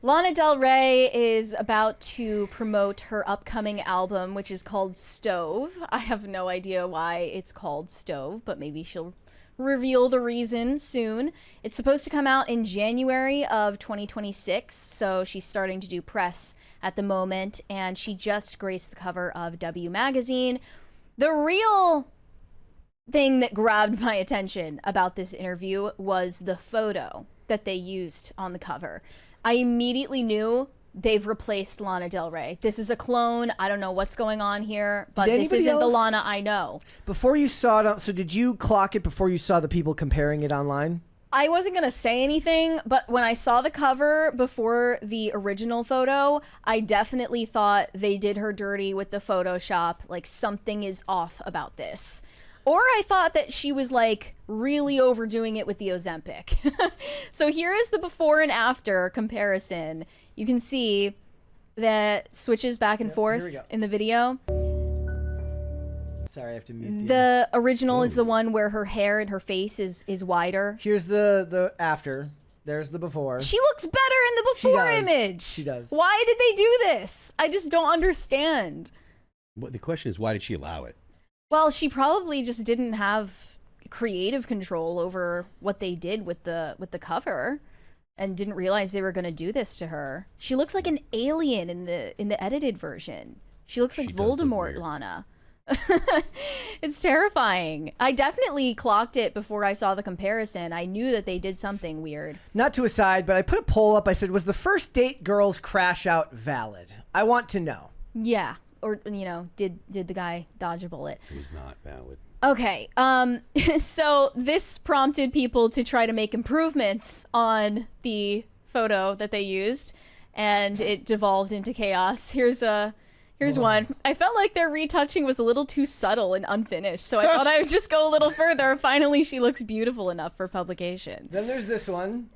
Lana Del Rey is about to promote her upcoming album, which is called Stove. I have no idea why it's called Stove, but maybe she'll reveal the reason soon. It's supposed to come out in January of 2026, so she's starting to do press at the moment, and she just graced the cover of W Magazine. The real thing that grabbed my attention about this interview was the photo that they used on the cover. I immediately knew they've replaced Lana Del Rey. This is a clone. I don't know what's going on here, but this isn't the Lana I know. Before you saw it, so did you clock it before you saw the people comparing it online? I wasn't going to say anything, but when I saw the cover before the original photo, I definitely thought they did her dirty with the Photoshop. Like, something is off about this. Or I thought that she was like really overdoing it with the Ozempic. So here is the before and after comparison. You can see that switches back and forth in the video. Sorry, I have to mute the original is the one where her hair and her face is wider. Here's the after. There's the before. She looks better in the before image. She does. Why did they do this? I just don't understand. Well, the question is, why did she allow it? Well, she probably just didn't have creative control over what they did with the cover, and didn't realize they were going to do this to her. She looks like an alien in the edited version. She looks like Voldemort, Lana. It's terrifying. I definitely clocked it before I saw the comparison. I knew that they did something weird. Not to aside, but I put a poll up. I said, was the first date girls crash out valid? I want to know. Yeah. Or, you know, did the guy dodge a bullet? It was not valid. Okay. So this prompted people to try to make improvements on the photo that they used, and it devolved into chaos. Here's one. I felt like their retouching was a little too subtle and unfinished, so I thought I would just go a little further. Finally, she looks beautiful enough for publication. Then there's this one.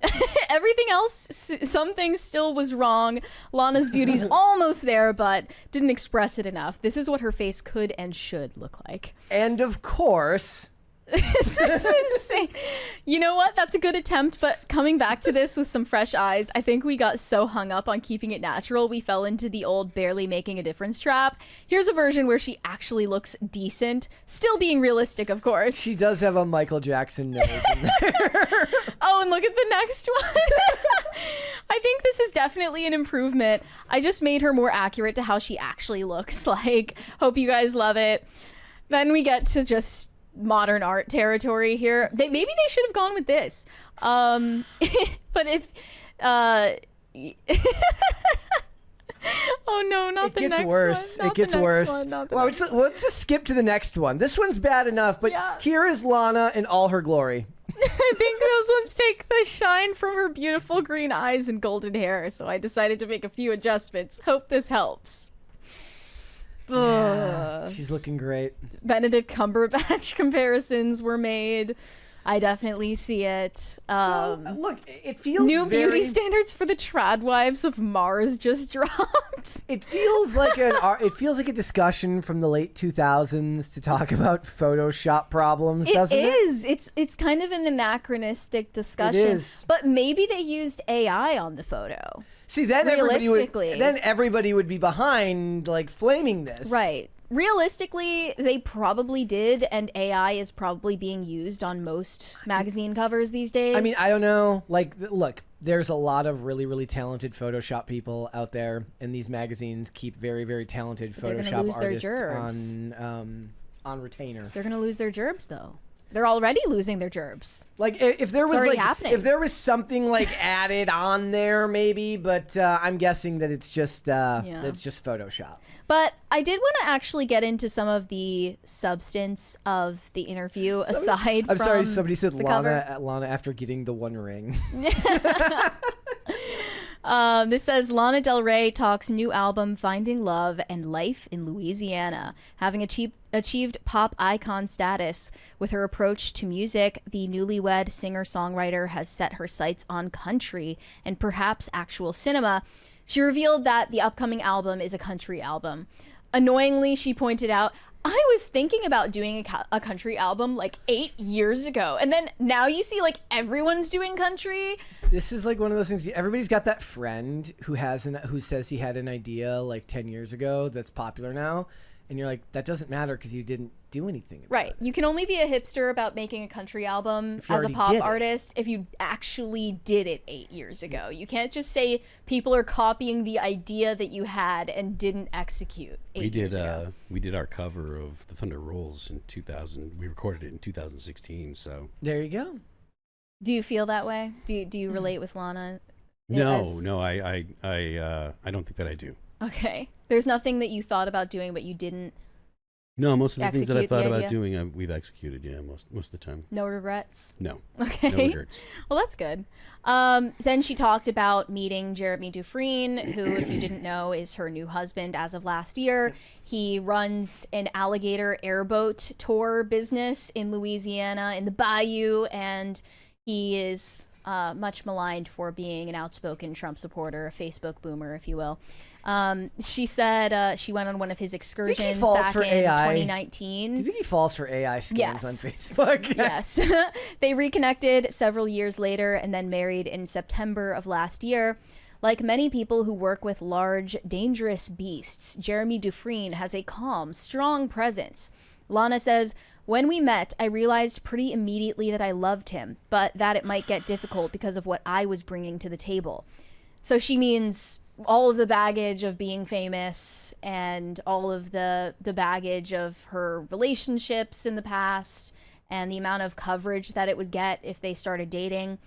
Everything else, some things still was wrong. Lana's beauty's almost there, but didn't express it enough. This is what her face could and should look like. And of course... This is insane. You know what? That's a good attempt, but coming back to this with some fresh eyes, I think we got so hung up on keeping it natural, we fell into the old barely making a difference trap. Here's a version where she actually looks decent, still being realistic, of course. She does have a Michael Jackson nose in there. Oh, and look at the next one. I think this is definitely an improvement. I just made her more accurate to how she actually looks like. Hope you guys love it. Then we get to just modern art territory here. Maybe they should have gone with this. But if oh no, not the next one. It gets worse. Well, let's just skip to the next one. This one's bad enough, but here is Lana in all her glory. I think those ones take the shine from her beautiful green eyes and golden hair, so I decided to make a few adjustments. Hope this helps. Yeah, she's looking great. Benedict Cumberbatch comparisons were made. I definitely see it. Look, it feels new beauty standards for the trad wives of Mars just dropped. It feels like a discussion from the late 2000s to talk about Photoshop problems, doesn't it? It is. It's kind of an anachronistic discussion. It is. But maybe they used AI on the photo. See, then everybody would be behind, like, flaming this. Right. Realistically, they probably did, and AI is probably being used on most magazine covers these days. I mean, I don't know. Like, look, there's a lot of really, really talented Photoshop people out there, and these magazines keep very, very talented Photoshop artists on retainer. They're gonna lose their gerbs, though. They're already losing their gerbs. Like, if there was if there was something like added on there, maybe, but I'm guessing that it's just Photoshop. But I did want to actually get into some of the substance of the interview aside from I'm sorry, somebody said Lana after getting the One Ring. This says Lana Del Rey talks new album Finding Love and life in Louisiana. Having achieved pop icon status with her approach to music, the newlywed singer-songwriter has set her sights on country and perhaps actual cinema. She revealed that the upcoming album is a country album. Annoyingly, she pointed out, I was thinking about doing a country album like 8 years ago. And then now you see like everyone's doing country. This is like one of those things. Everybody's got that friend who says he had an idea like 10 years ago that's popular now. And you're like, that doesn't matter because you didn't do anything about Right. it. You can only be a hipster about making a country album If you as a already pop did it. artist if you actually did it 8 years ago. You can't just say people are copying the idea that you had and didn't execute 8 years ago. We did our cover of The Thunder Rolls in 2000. We recorded it in 2016. So There you go. Do you feel that way? Do you relate with Lana? no, I don't think that I do. Okay. There's nothing that you thought about doing but you didn't. No, most of the things that I Execute the thought about idea? doing, we've executed. Yeah, most of the time. No regrets? No. Okay. No regrets. Well, that's good. Then she talked about meeting Jeremy Dufresne, who, if you didn't know, is her new husband as of last year. He runs an alligator airboat tour business in Louisiana, in the Bayou, and he is much maligned for being an outspoken Trump supporter, a Facebook boomer, if you will. She said she went on one of his excursions back in 2019. Do you think he falls for AI scams Yes. on Facebook? Yes. They reconnected several years later and then married in September of last year. Like many people who work with large, dangerous beasts, Jeremy Dufresne has a calm, strong presence. Lana says, when we met, I realized pretty immediately that I loved him, but that it might get difficult because of what I was bringing to the table. So she means all of the baggage of being famous and all of the baggage of her relationships in the past and the amount of coverage that it would get if they started dating.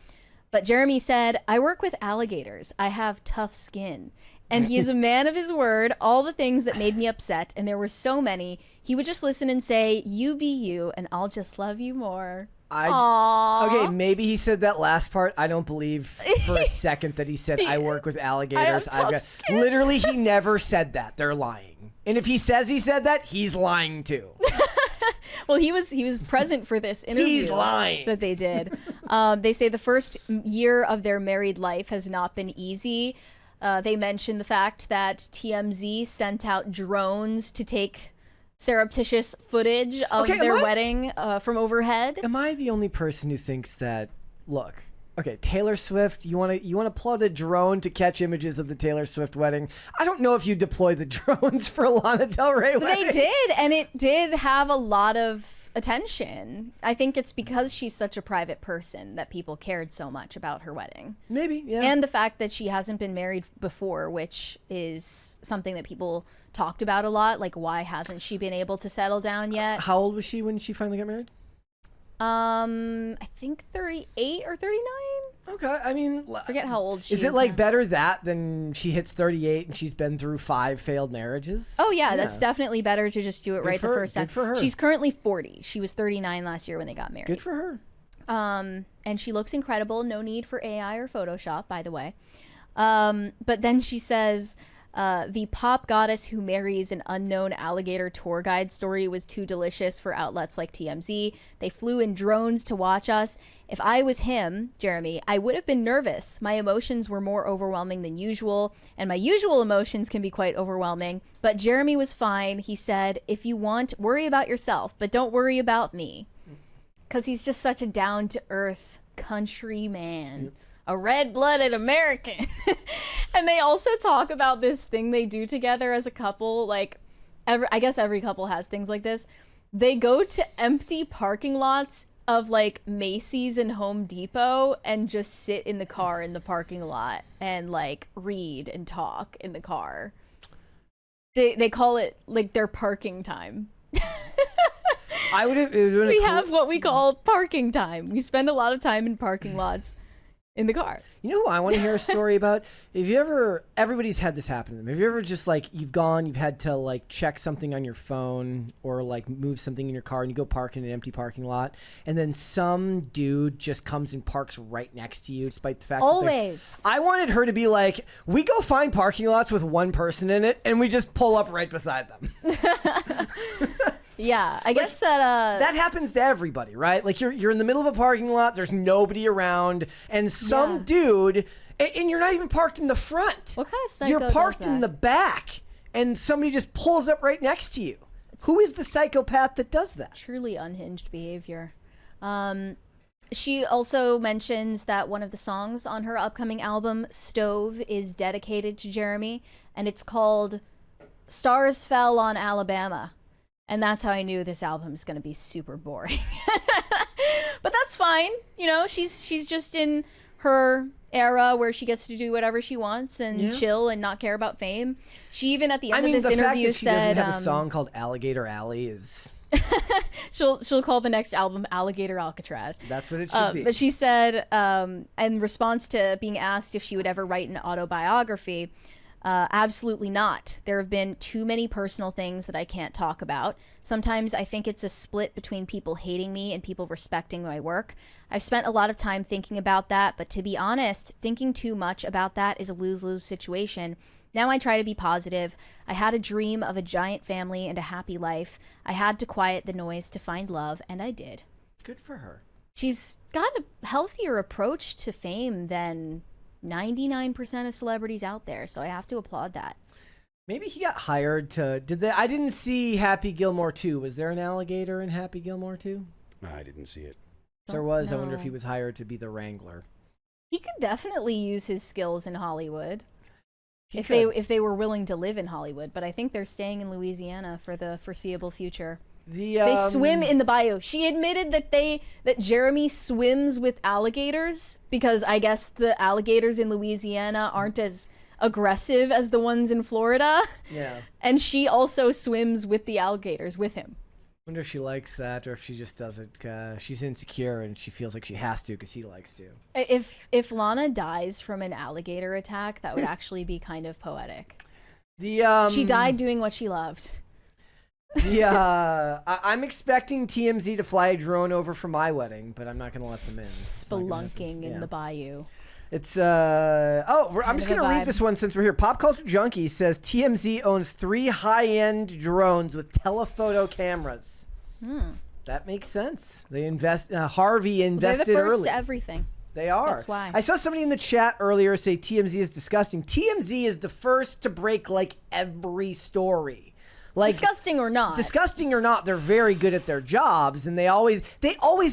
But Jeremy said, I work with alligators. I have tough skin. And he is a man of his word. All the things that made me upset, and there were so many, he would just listen and say, you be you, and I'll just love you more. Aww. Okay, maybe he said that last part. I don't believe for a second that he said, I work with alligators. I have tough skin. Literally, he never said that. They're lying. And if he says he said that, he's lying too. Well, he was present for this interview. He's lying. That they did. They say the first year of their married life has not been easy. They mentioned the fact that TMZ sent out drones to take surreptitious footage of their wedding from overhead. Am I the only person who thinks that, look, okay, Taylor Swift, you want to plot a drone to catch images of the Taylor Swift wedding? I don't know if you deploy the drones for Lana Del Rey wedding. They did, and it did have a lot of attention. I think it's because she's such a private person that people cared so much about her wedding. Maybe, yeah. And the fact that she hasn't been married before, which is something that people talked about a lot. Like, why hasn't she been able to settle down yet? How old was she when she finally got married? I think 38 or 39. Okay, I mean, Forget how old she is. Is it like now. better that than she hits 38 and she's been through 5 failed marriages? Oh yeah, that's definitely better to just do it right the first time. Good for her. She's currently 40. She was 39 last year when they got married. Good for her. And she looks incredible. No need for AI or Photoshop, by the way. But then she says, the pop goddess who marries an unknown alligator tour guide story was too delicious for outlets like TMZ. They flew in drones to watch us. If I was him, Jeremy, I would have been nervous. My emotions were more overwhelming than usual, and my usual emotions can be quite overwhelming. But Jeremy was fine. He said, if you want, worry about yourself, but don't worry about me. Because he's just such a down-to-earth country man. Yep. A red-blooded American. And they also talk about this thing they do together as a couple. Like, I guess every couple has things like this. They go to empty parking lots of like Macy's and Home Depot and just sit in the car in the parking lot and like read and talk in the car. They call it like their parking time. We have what we call parking time. We spend a lot of time in parking lots in the car. You know who I want to hear a story about? Everybody's had this happen to them. Have you ever just like, you've had to like check something on your phone or like move something in your car and you go park in an empty parking lot and then some dude just comes and parks right next to you despite the fact Always. I wanted her to be like, we go find parking lots with one person in it and we just pull up right beside them. Yeah, I guess that happens to everybody, right? Like you're in the middle of a parking lot, there's nobody around, and some dude, and you're not even parked in the front. What kind of psycho You're parked does that? in the back, and somebody just pulls up right next to you. Who is the psychopath that does that? Truly unhinged behavior. She also mentions that one of the songs on her upcoming album, Stove, is dedicated to Jeremy, and it's called Stars Fell on Alabama. And that's how I knew this album is going to be super boring. But that's fine. You know, she's just in her era where she gets to do whatever she wants and chill and not care about fame. She even at the end of this interview she said, doesn't have a song called Alligator Alley is... she'll call the next album Alligator Alcatraz. That's what it should be. But she said, in response to being asked if she would ever write an autobiography, absolutely not. There have been too many personal things that I can't talk about. Sometimes I think it's a split between people hating me and people respecting my work. I've spent a lot of time thinking about that, but to be honest, thinking too much about that is a lose-lose situation. Now I try to be positive. I had a dream of a giant family and a happy life. I had to quiet the noise to find love, and I did. Good for her. She's got a healthier approach to fame than 99% of celebrities out there, so I have to applaud that. Maybe he got hired to... I didn't see Happy Gilmore 2. Was there an alligator in Happy Gilmore 2? I didn't see it. There was. I wonder if he was hired to be the wrangler. He could definitely use his skills in Hollywood. He If could. they were willing to live in Hollywood, but I think they're staying in Louisiana for the foreseeable future. They swim in the bayou. She admitted that Jeremy swims with alligators because I guess the alligators in Louisiana aren't as aggressive as the ones in Florida. Yeah. And she also swims with the alligators with him. Wonder if she likes that or if she just does it. She's insecure and she feels like she has to because he likes to. If Lana dies from an alligator attack, that would actually be kind of poetic. She died doing what she loved. I'm expecting TMZ to fly a drone over for my wedding, but I'm not going to let them in. Spelunking in the bayou. It's I'm just going to read this one since we're here. Pop Culture Junkie says TMZ owns 3 high-end drones with telephoto cameras. That makes sense. They invest. Harvey invested They're the first early. to everything. They are. That's why. I saw somebody in the chat earlier say TMZ is disgusting. TMZ is the first to break like every story. Like, disgusting or not. Disgusting or not, they're very good at their jobs, and they always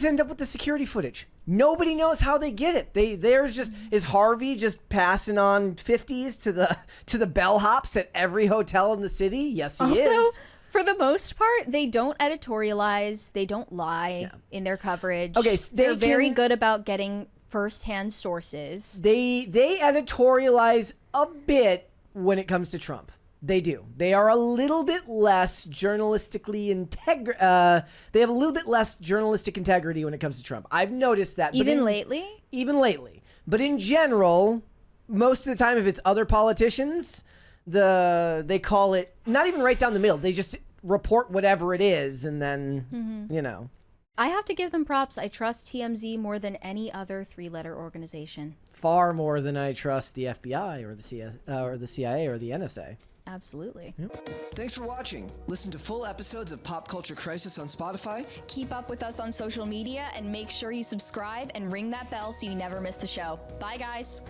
end up with the security footage. Nobody knows how they get it. There's just is Harvey just passing on 50s to the bellhops at every hotel in the city? Yes, he is. Also, for the most part, they don't editorialize. They don't lie in their coverage. Okay, so they're very good about getting firsthand sources. They editorialize a bit when it comes to Trump. They do. They are a little bit less journalistically they have a little bit less journalistic integrity when it comes to Trump. I've noticed that. Even lately? Even lately. But in general, most of the time, if it's other politicians, they call it not even right down the middle. They just report whatever it is, and then, you know. I have to give them props. I trust TMZ more than any other 3-letter organization. Far more than I trust the FBI or the CIA or the NSA. Absolutely. Thanks for watching. Listen to full episodes of Pop Culture Crisis on Spotify. Keep up with us on social media and make sure you subscribe and ring that bell so you never miss the show. Bye, guys.